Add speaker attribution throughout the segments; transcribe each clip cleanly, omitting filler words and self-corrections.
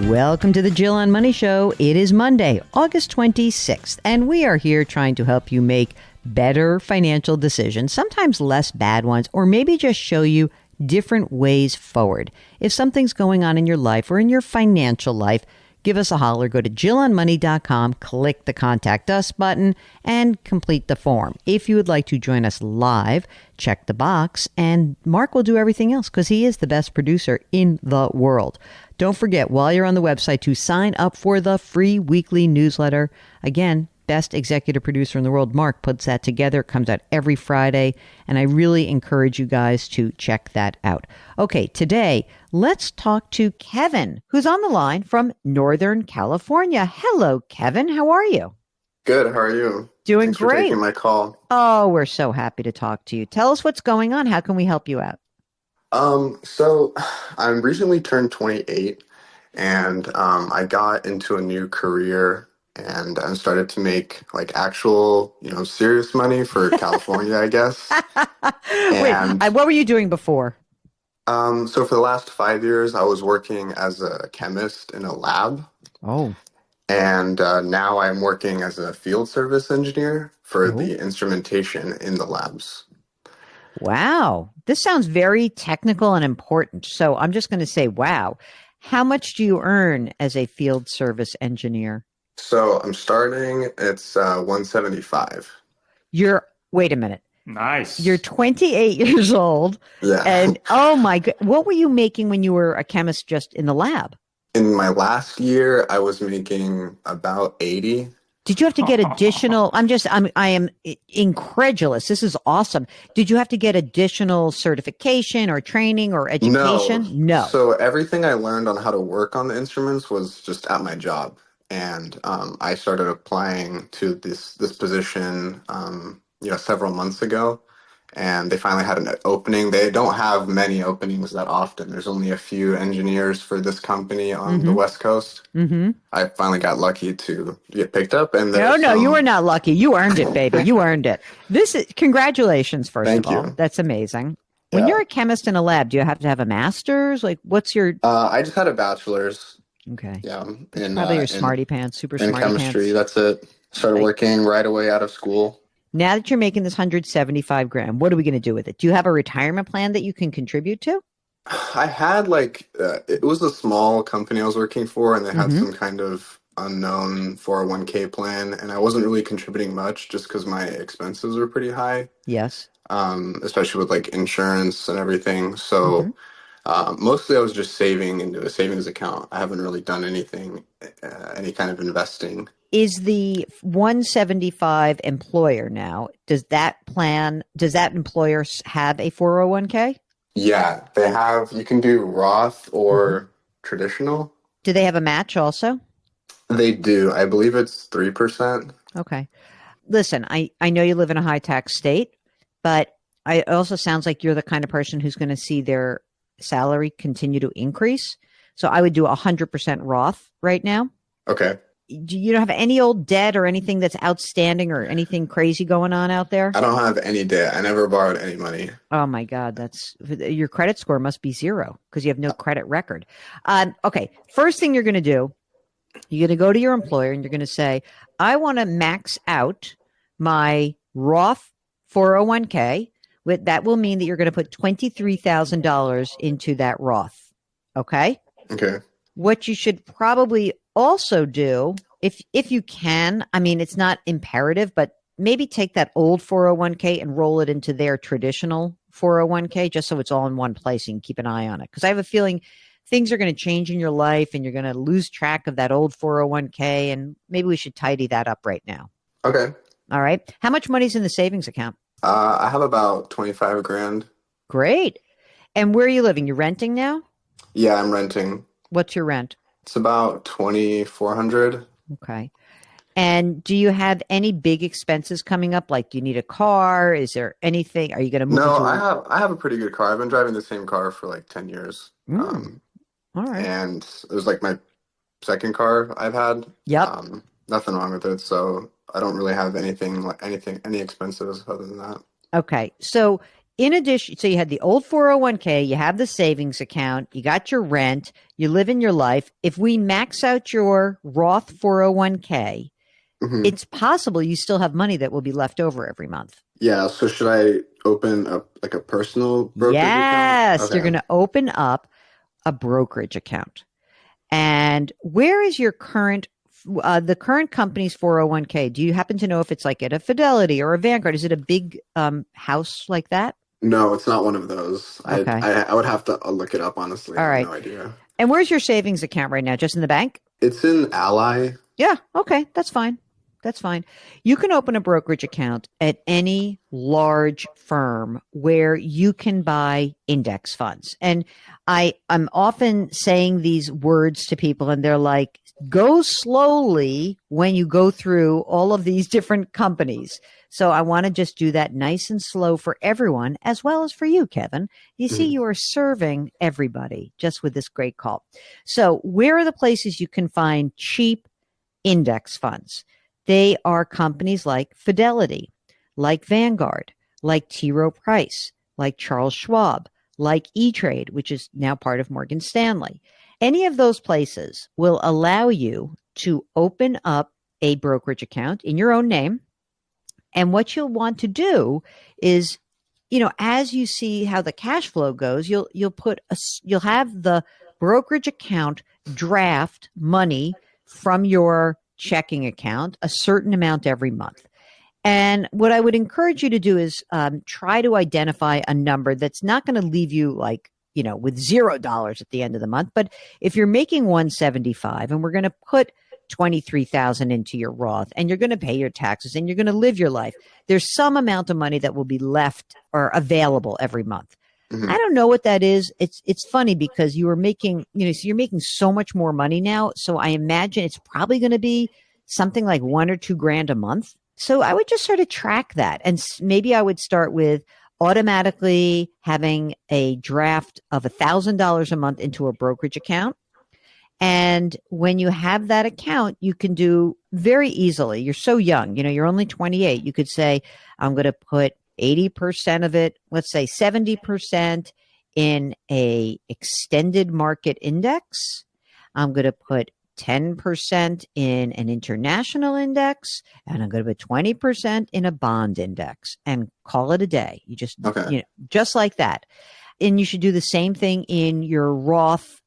Speaker 1: Welcome to the Jill on Money Show. It is Monday, August 26th, and we are here trying to help you make better financial decisions, sometimes less bad ones, or maybe just show you different ways forward. If something's going on in your life or in your financial life, give us a holler. Go to JillOnMoney.com, click the Contact Us button, and complete the form. If you would like to join us live, check the box, and Mark will do everything else because he is the best producer in the world. Don't forget, while you're on the website, to sign up for the free weekly newsletter. Again, best executive producer in the world, Mark, puts that together. It comes out every Friday, and I really encourage you guys to check that out. Okay, today, let's talk to Kevin, who's on the line from Northern California. Hello, Kevin. How are you?
Speaker 2: Good. How are you?
Speaker 1: Doing
Speaker 2: Thanks
Speaker 1: great.
Speaker 2: For taking my call.
Speaker 1: Oh, we're so happy to talk to you. Tell us what's going on. How can we help you out?
Speaker 2: So I'm recently turned 28, and I got into a new career, and I started to make like actual, serious money for California, I guess. And
Speaker 1: Wait, what were you doing before?
Speaker 2: so for the last 5 years, I was working as a chemist in a lab,
Speaker 1: Oh,
Speaker 2: and now I'm working as a field service engineer for
Speaker 1: oh.
Speaker 2: the instrumentation in the labs.
Speaker 1: Wow. This sounds very technical and important. So I'm just going to say, wow. How much do you earn as a field service engineer?
Speaker 2: So I'm starting, it's 175.
Speaker 1: Wait a minute.
Speaker 3: Nice.
Speaker 1: You're 28 years old.
Speaker 2: Yeah.
Speaker 1: And oh my God, what were you making when you were a chemist just in the lab?
Speaker 2: In my last year, I was making about 80.
Speaker 1: Did you have to get additional? I am incredulous. This is awesome. Did you have to get additional certification or training or education? No.
Speaker 2: So everything I learned on how to work on the instruments was just at my job. And I started applying to this position, several months ago. And they finally had an opening. They don't have many openings that often. There's only a few engineers for this company on the West Coast.
Speaker 1: Mm-hmm.
Speaker 2: I finally got lucky to get picked up. And
Speaker 1: No, you were not lucky. You earned it, baby. You earned it. Congratulations, first
Speaker 2: Thank
Speaker 1: of all.
Speaker 2: you.
Speaker 1: That's amazing. When you're a chemist in a lab, do you have to have a master's? Like, what's your...
Speaker 2: I just had a bachelor's.
Speaker 1: Okay.
Speaker 2: Yeah.
Speaker 1: Probably your smarty pants, super
Speaker 2: in
Speaker 1: smarty
Speaker 2: chemistry.
Speaker 1: pants.
Speaker 2: That's it. Started working right away out of school.
Speaker 1: Now that you're making this 175 grand, what are we going to do with it? Do you have a retirement plan that you can contribute to?
Speaker 2: I had it was a small company I was working for, and they had some kind of unknown 401k plan, and I wasn't really contributing much just because my expenses were pretty high.
Speaker 1: Yes.
Speaker 2: Especially with like insurance and everything. So mostly I was just saving into a savings account. I haven't really done anything, any kind of investing.
Speaker 1: Is the 175 employer now, does that employer have a 401k?
Speaker 2: Yeah, they have, you can do Roth or traditional.
Speaker 1: Do they have a match also?
Speaker 2: They do. I believe it's 3%.
Speaker 1: Okay. Listen, I know you live in a high tax state, but it also sounds like you're the kind of person who's going to see their salary continue to increase. So I would do 100% Roth right now.
Speaker 2: Okay.
Speaker 1: Do you don't have any old debt or anything that's outstanding or anything crazy going on out there?
Speaker 2: I don't have any debt. I never borrowed any money.
Speaker 1: Oh my God, your credit score must be 0 because you have no credit record. Okay, first thing you're going to do, you're going to go to your employer and you're going to say, I want to max out my Roth 401k. That will mean that you're going to put $23,000 into that Roth. Okay?
Speaker 2: Okay.
Speaker 1: What you should probably also do, if you can, I mean, it's not imperative, but maybe take that old 401k and roll it into their traditional 401k just so it's all in one place and keep an eye on it. Because I have a feeling things are going to change in your life and you're going to lose track of that old 401k, and maybe we should tidy that up right now.
Speaker 2: Okay.
Speaker 1: All right. How much money's in the savings account?
Speaker 2: I have about 25 grand.
Speaker 1: Great. And where are you living? You're renting now?
Speaker 2: Yeah, I'm renting.
Speaker 1: What's your rent?
Speaker 2: It's about 2,400.
Speaker 1: Okay. And do you have any big expenses coming up? Like, do you need a car? Is there anything? Are you going to move?
Speaker 2: No, I have a pretty good car. I've been driving the same car for like 10 years.
Speaker 1: All right.
Speaker 2: And it was like my second car I've had.
Speaker 1: Yep.
Speaker 2: Nothing wrong with it. So I don't really have any expenses other than that.
Speaker 1: Okay. So in addition, so you had the old 401k, you have the savings account, you got your rent, you live in your life. If we max out your Roth 401k,
Speaker 2: Hmm.
Speaker 1: it's possible you still have money that will be left over every month.
Speaker 2: Yeah. So should I open up like a personal brokerage account?
Speaker 1: Yes, you're
Speaker 2: Okay.
Speaker 1: going to open up a brokerage account. And where is your the current company's 401k? Do you happen to know if it's like at a Fidelity or a Vanguard? Is it a big house like that?
Speaker 2: No, it's not one of those.
Speaker 1: Okay.
Speaker 2: I would have to look it up, honestly. I
Speaker 1: All
Speaker 2: have
Speaker 1: right.
Speaker 2: no idea.
Speaker 1: And where's your savings account right now? Just in the bank?
Speaker 2: It's in Ally.
Speaker 1: Yeah. Okay. That's fine. That's fine. You can open a brokerage account at any large firm where you can buy index funds. And I'm often saying these words to people and they're like, go slowly when you go through all of these different companies. So I want to just do that nice and slow for everyone, as well as for you, Kevin. You see,
Speaker 2: Mhm.
Speaker 1: you are serving everybody just with this great call. So where are the places you can find cheap index funds? They are companies like Fidelity, like Vanguard, like T. Rowe Price, like Charles Schwab, like E-Trade, which is now part of Morgan Stanley. Any of those places will allow you to open up a brokerage account in your own name. And what you'll want to do is, as you see how the cash flow goes, you'll have the brokerage account draft money from your checking account, a certain amount every month. And what I would encourage you to do is try to identify a number that's not going to leave you like, with $0 at the end of the month. But if you're making 175 and we're going to put 23,000 into your Roth and you're going to pay your taxes and you're going to live your life, there's some amount of money that will be left or available every month. I
Speaker 2: Mhm.
Speaker 1: don't know what that is. It's funny because you were making, so you're making so much more money now. So I imagine it's probably going to be something like 1 or 2 grand a month. So I would just sort of track that. And maybe I would start with automatically having a draft of $1,000 a month into a brokerage account. And when you have that account, you can do very easily. You're so young, you're only 28. You could say, I'm going to put 80% of it, let's say 70% in a extended market index. I'm going to put 10% in an international index, and I'm going to put 20% in a bond index and call it a day. You
Speaker 2: Okay.
Speaker 1: just like that. And you should do the same thing in your Roth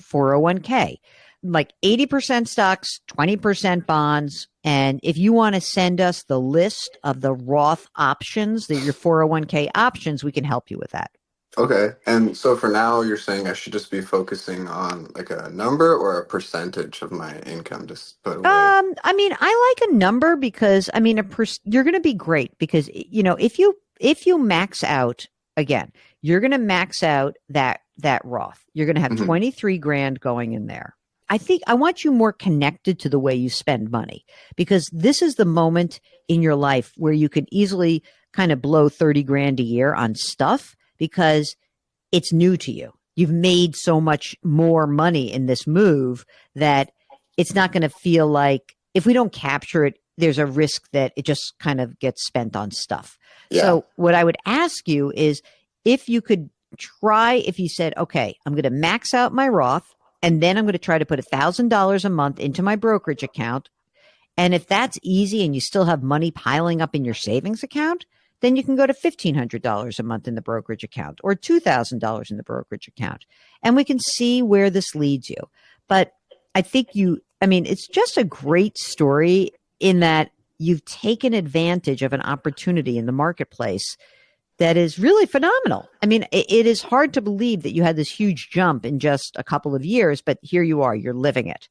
Speaker 1: 401k, like 80% stocks, 20% bonds. And if you want to send us the list of the Roth options, your 401k options, we can help you with that.
Speaker 2: Okay. And so for now, you're saying I should just be focusing on like a number or a percentage of my income just put away?
Speaker 1: I mean, I like a number because you're going to be great because if you max out again, you're going to max out that Roth. You're going to have
Speaker 2: Hmm.
Speaker 1: 23 grand going in there. I think I want you more connected to the way you spend money because this is the moment in your life where you can easily kind of blow 30 grand a year on stuff because it's new to you. You've made so much more money in this move that it's not going to feel like if we don't capture it, there's a risk that it just kind of gets spent on stuff.
Speaker 2: Yeah.
Speaker 1: So what I would ask you is if you could if you said, okay, I'm going to max out my Roth and then I'm going to try to put $1,000 a month into my brokerage account. And if that's easy and you still have money piling up in your savings account, then you can go to $1,500 a month in the brokerage account or $2,000 in the brokerage account. And we can see where this leads you. But I think it's just a great story in that you've taken advantage of an opportunity in the marketplace that is really phenomenal. I mean, it is hard to believe that you had this huge jump in just a couple of years, but here you are, you're living it.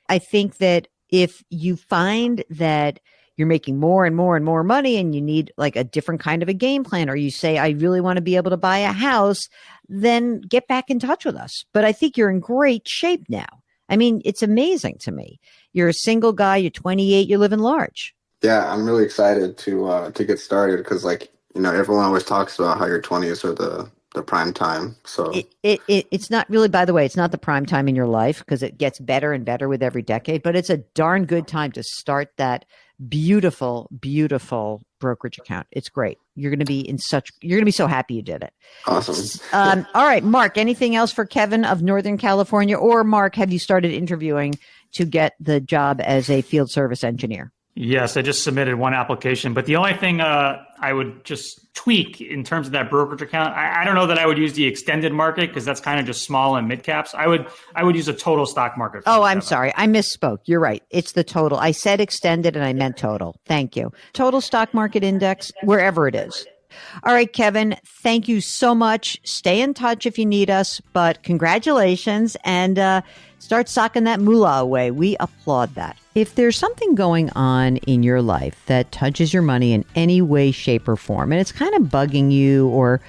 Speaker 1: I think that if you find that you're making more and more and more money and you need like a different kind of a game plan, or you say, I really want to be able to buy a house, then get back in touch with us. But I think you're in great shape now. I mean, it's amazing to me. You're a single guy, you're 28, you're living large.
Speaker 2: Yeah, I'm really excited to get started because everyone always talks about how your 20s are the prime time. So
Speaker 1: It's not really, by the way, it's not the prime time in your life because it gets better and better with every decade, but it's a darn good time to start that beautiful, beautiful brokerage account. It's great. You're going to be so happy you did it.
Speaker 2: Awesome.
Speaker 1: All right, Mark, anything else for Kevin of Northern California? Or Mark, have you started interviewing to get the job as a field service engineer?
Speaker 3: Yes, I just submitted one application, but the only thing I would just tweak in terms of that brokerage account, I don't know that I would use the extended market because that's kind of just small and mid caps. I would use a total stock market.
Speaker 1: Oh, I'm sorry. I misspoke. You're right. It's the total. I said extended and I meant total. Thank you. Total stock market index, wherever it is. All right, Kevin, thank you so much. Stay in touch if you need us, but congratulations and start socking that moolah away. We applaud that. If there's something going on in your life that touches your money in any way, shape, or form, and it's kind of bugging you or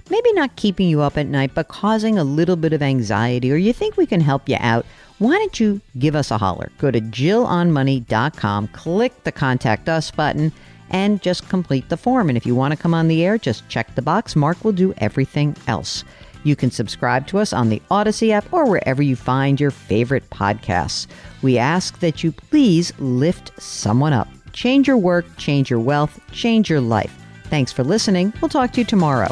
Speaker 1: maybe not keeping you up at night, but causing a little bit of anxiety, or you think we can help you out, why don't you give us a holler? Go to JillOnMoney.com, click the Contact Us button, and just complete the form. And if you want to come on the air, just check the box. Mark will do everything else. You can subscribe to us on the Odyssey app or wherever you find your favorite podcasts. We ask that you please lift someone up. Change your work, change your wealth, change your life. Thanks for listening. We'll talk to you tomorrow.